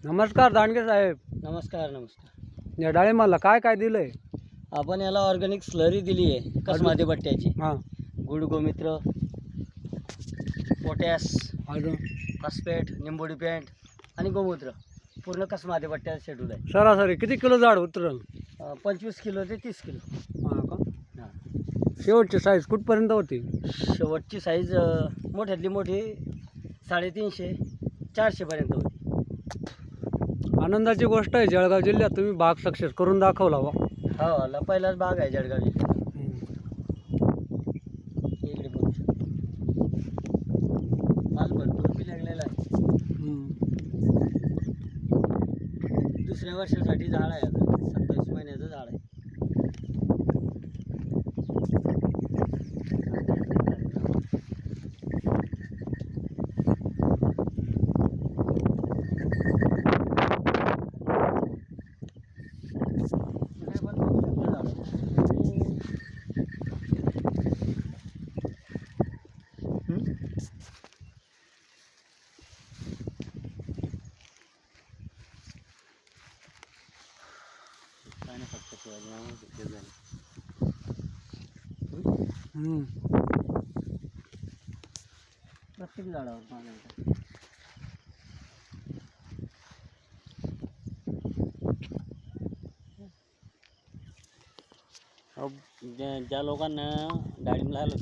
नमस्कार दांडगे साहेब. नमस्कार नमस्कार. या डाळिंबाला काय काय दिलंय? आपण याला ऑर्गॅनिक स्लरी दिली आहे कसमादी बट्ट्याची. हां, गुड गोमित्र, पोटॅश, अजून फॉस्फेट, निंबोडी पेंट आणि गोमूत्र पूर्ण कसमादी बट्ट्याचा शेड्यूल आहे. सरासरी किती किलो झाड उतरल? 25 किलो ते 30 किलो. हां का? हां. शेवटची साईज कुठपर्यंत होती? शेवटची साईज मोठ्यातली मोठी 350 400पर्यंत होती. आनंदाची गोष्ट आहे, जळगाव जिल्ह्यात तुम्ही बाग सक्सेस करून दाखवला बा. हो, पहिलाच बाग आहे जळगाव जिल्ह्यात. इकडे बघू शकतो. माल भरपूर बी लागलेला आहे. दुसऱ्या वर्षासाठी झाड आहे आता. 27 महिन्याचं झाड आहे. इकडे पण बघू शकतो झाड. काय नाही, फक्त शिवाजी महाराज झाले. प्रत्येक झाडावर पाणी आहे. ज्या लोकांना डाळिंब लागलं